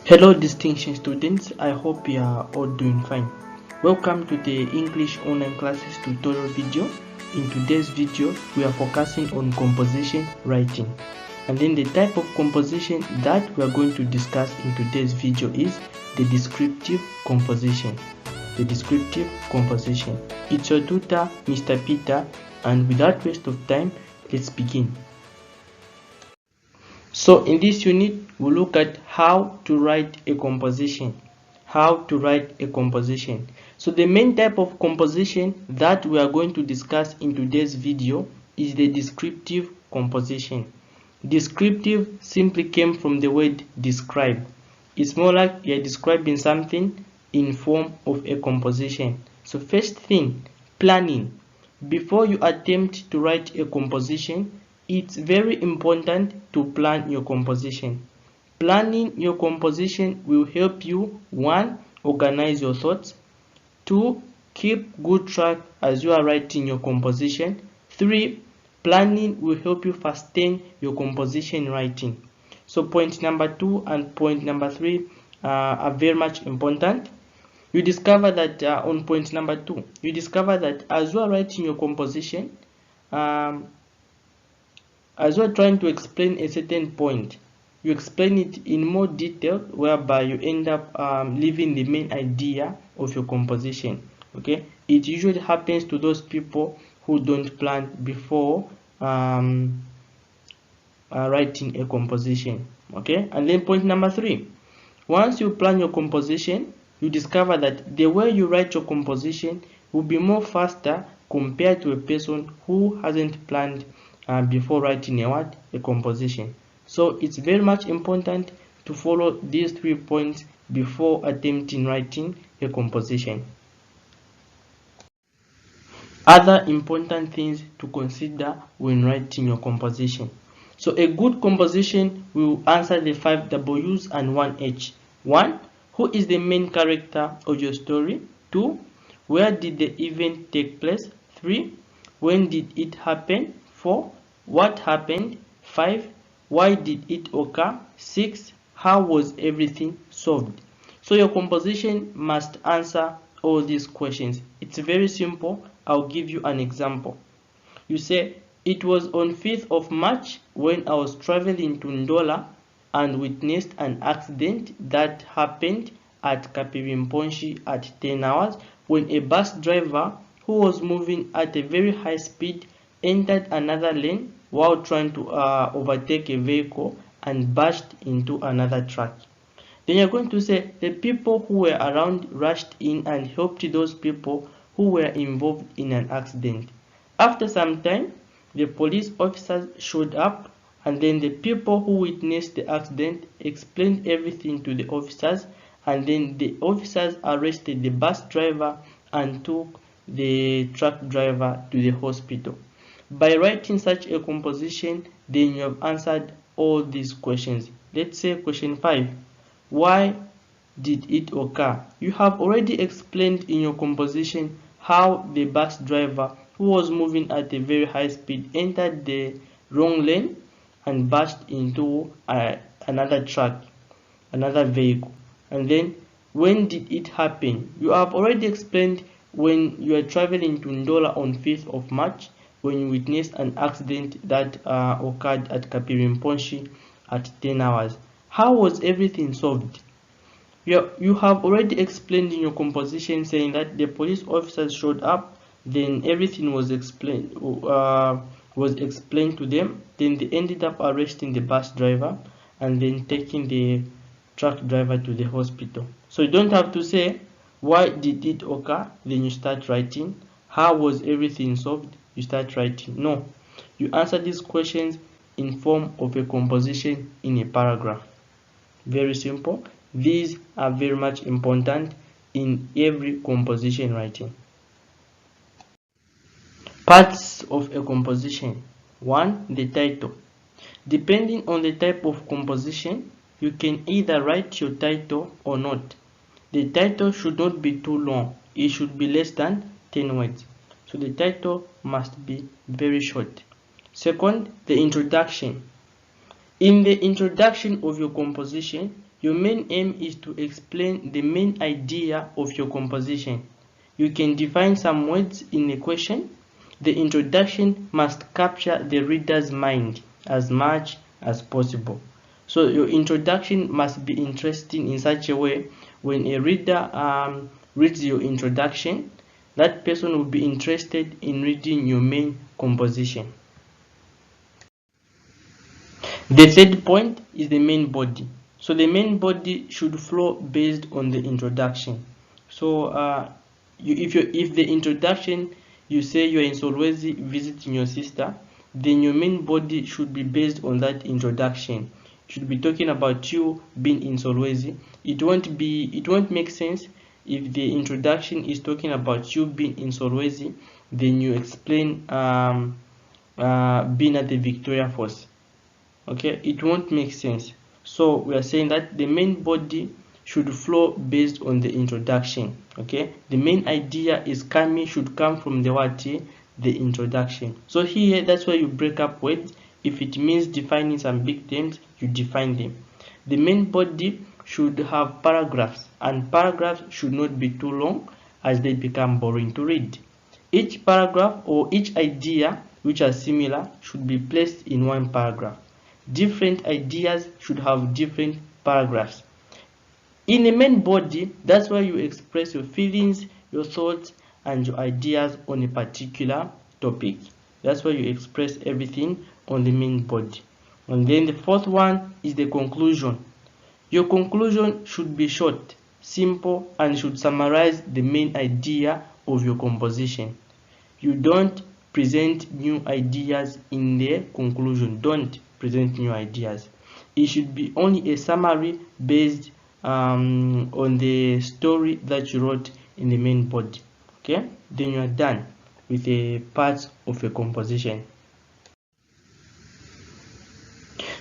Hello distinction students, I hope you are all doing fine. Welcome to the English online classes tutorial video. In today's video, we are focusing on composition writing. And then the type of composition that we are going to discuss in today's video is the descriptive composition. The descriptive composition. It's your tutor, Mr. Peter, and without waste of time, let's begin. So in this unit, we'll look at how to write a composition. How to write a composition. So the main type of composition that we are going to discuss in today's video is the descriptive composition. Descriptive simply came from the word describe. It's more like you're describing something in form of a composition. So first thing, planning. Before you attempt to write a composition, it's very important to plan your composition. Planning your composition will help you 1. Organize your thoughts, 2. Keep good track as you are writing your composition, 3. Planning will help you fasten your composition writing. So point number 2 and point number 3 are very much important. You discover that on point number 2, you discover that as you are writing your composition, as you are trying to explain a certain point, you explain it in more detail, whereby you end up leaving the main idea of your composition. Okay, it usually happens to those people who don't plan before writing a composition. Okay, and then point number 3, once you plan your composition, you discover that the way you write your composition will be more faster compared to a person who hasn't planned before writing a composition. So it's very much important to follow these 3 points before attempting writing a composition. Other important things to consider when writing your composition. So a good composition will answer the 5 W's and 1 H. 1. Who is the main character of your story? 2. Where did the event take place? 3. When did it happen? 4. What happened? 5. Why did it occur? 6. How was everything solved? So your composition must answer all these questions. It's very simple. I'll give you an example. You say, it was on 5th of March when I was traveling to Ndola and witnessed an accident that happened at Kapirimponshi at 10 hours when a bus driver who was moving at a very high speed entered another lane while trying to overtake a vehicle and bashed into another truck. Then you're going to say the people who were around rushed in and helped those people who were involved in an accident. After some time, the police officers showed up, and then the people who witnessed the accident explained everything to the officers, and then the officers arrested the bus driver and took the truck driver to the hospital. By writing such a composition, then you have answered all these questions. Let's say question 5. Why did it occur? You have already explained in your composition how the bus driver who was moving at a very high speed entered the wrong lane and bashed into another truck, another vehicle. And then when did it happen? You have already explained when you are traveling to Ndola on 5th of March, when you witnessed an accident that occurred at Kapirimponshi at 10 hours. How was everything solved? You have already explained in your composition saying that the police officers showed up, then everything was explained to them, then they ended up arresting the bus driver and then taking the truck driver to the hospital. So you don't have to say why did it occur, then you start writing. How was everything solved? You start writing. No, you answer these questions in form of a composition in a paragraph. Very simple. These are very much important in every composition writing. Parts of a composition. 1. The title. Depending on the type of composition, you can either write your title or not. The title should not be too long. It should be less than 10 words. So the title must be very short. Second, the introduction. In the introduction of your composition, Your main aim is to explain the main idea of your composition. You can define some words in a question. The introduction must capture the reader's mind as much as possible. So your introduction must be interesting in such a way when a reader reads your introduction, that person will be interested in reading your main composition. The third point is the main body. So the main body should flow based on the introduction. So if the introduction, you say you are in Solwezi visiting your sister, then your main body should be based on that introduction. It should be talking about you being in Solwezi. It won't make sense if the introduction is talking about you being in Solwezi, then you explain being at the Victoria Falls. Okay, it won't make sense. So we are saying that the main body should flow based on the introduction. Okay, the main idea should come from the what, the introduction. So here, that's why you break up words. If it means defining some big terms, you define them. The main body should have paragraphs, and paragraphs should not be too long as they become boring to read. Each paragraph or each idea which are similar should be placed in one paragraph. Different ideas should have different paragraphs. In the main body, that's where you express your feelings, your thoughts, and your ideas on a particular topic. That's where you express everything on the main body. And then the fourth one is the conclusion. Your conclusion should be short, simple, and should summarize the main idea of your composition. You don't present new ideas in the conclusion. Don't present new ideas. It should be only a summary based on the story that you wrote in the main body. Okay, then you are done with the parts of a composition.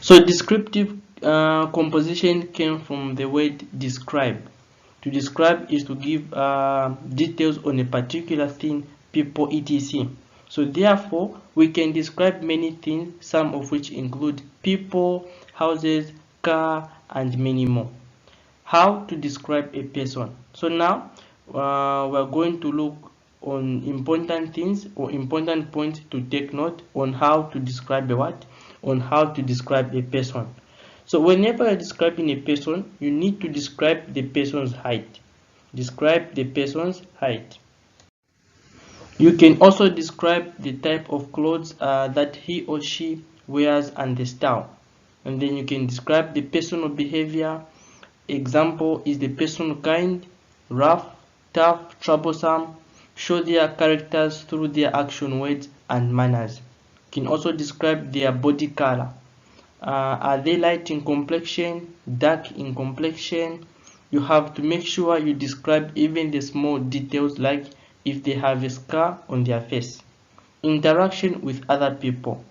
So descriptive composition came from the word describe. To describe is to give details on a particular thing, people, etc. So therefore, we can describe many things, some of which include people, houses, car, and many more. How to describe a person? So now we're going to look on important things or important points to take note on how to describe a what? On how to describe a person. So whenever you're describing a person, you need to describe the person's height. Describe the person's height. You can also describe the type of clothes that he or she wears and the style. And then you can describe the personal behavior. Example is the person kind, rough, tough, troublesome. Show their characters through their action, words, and manners. You can also describe their body color. Are they light in complexion, dark in complexion? You have to make sure you describe even the small details like if they have a scar on their face. Interaction with other people.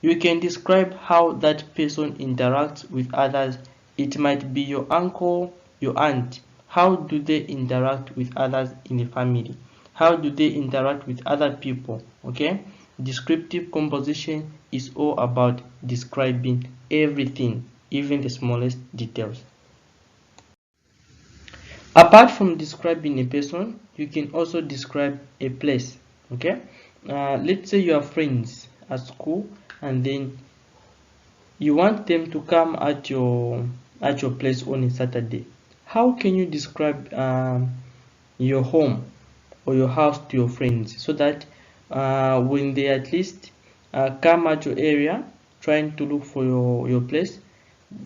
You can describe how that person interacts with others. It might be your uncle, your aunt. How do they interact with others in a family? How do they interact with other people? Okay? Descriptive composition is all about describing everything, even the smallest details. Apart from describing a person, you can also describe a place. Okay? Let's say you are friends at school, and then you want them to come at your place on a Saturday. How can you describe your home or your house to your friends so that when they at least come at your area trying to look for your place,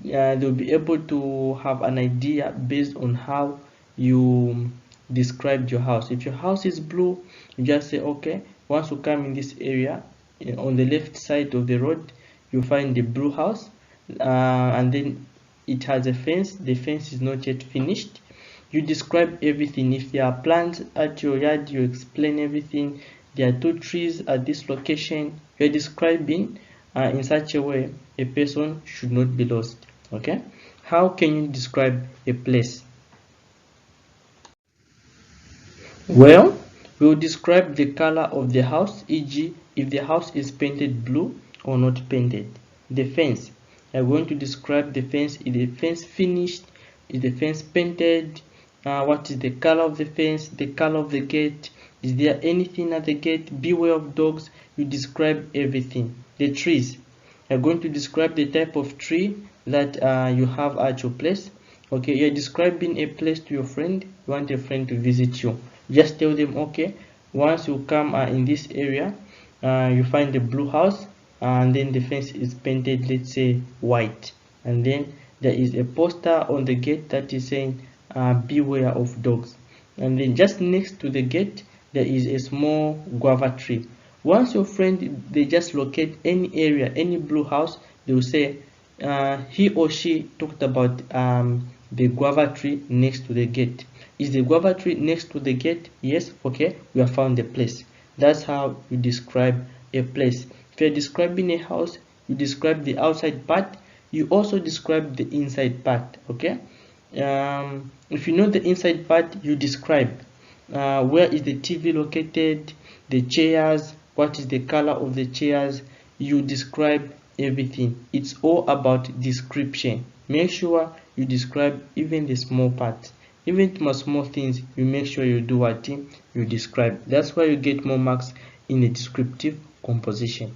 they'll be able to have an idea based on how you described your house. If your house is blue, you just say, okay, once you come in this area, on the left side of the road, you find the blue house, and then it has a fence. The fence is not yet finished. You describe everything. If there are plants at your yard, you explain everything. There are 2 trees at this location. You're describing in such a way a person should not be lost. Okay? How can you describe a place? Well, we'll describe the color of the house, e.g. if the house is painted blue or not painted. The fence. You're going to describe the fence. Is the fence finished? Is the fence painted? What is the color of the fence? The color of the gate? Is there anything at the gate? Beware of dogs. You describe everything. The trees. You're going to describe the type of tree that you have at your place. Okay, you're describing a place to your friend. You want a friend to visit you. Just tell them, okay, once you come in this area, you find the blue house, and then the fence is painted, let's say, white, and then there is a poster on the gate that is saying beware of dogs, and then just next to the gate there is a small guava tree. Once your friend, they just locate any area, any blue house, they will say he or she talked about the guava tree next to the gate. Is the guava tree next to the gate? Yes. Okay, we have found the place. That's how you describe a place. If you're describing a house, you describe the outside part. You also describe the inside part. Okay. If you know the inside part, you describe where is the TV located, the chairs, what is the color of the chairs. You describe everything. It's all about description. Make sure you describe even the small parts, even the small things. You make sure you do what you describe. That's why you get more marks in a descriptive composition.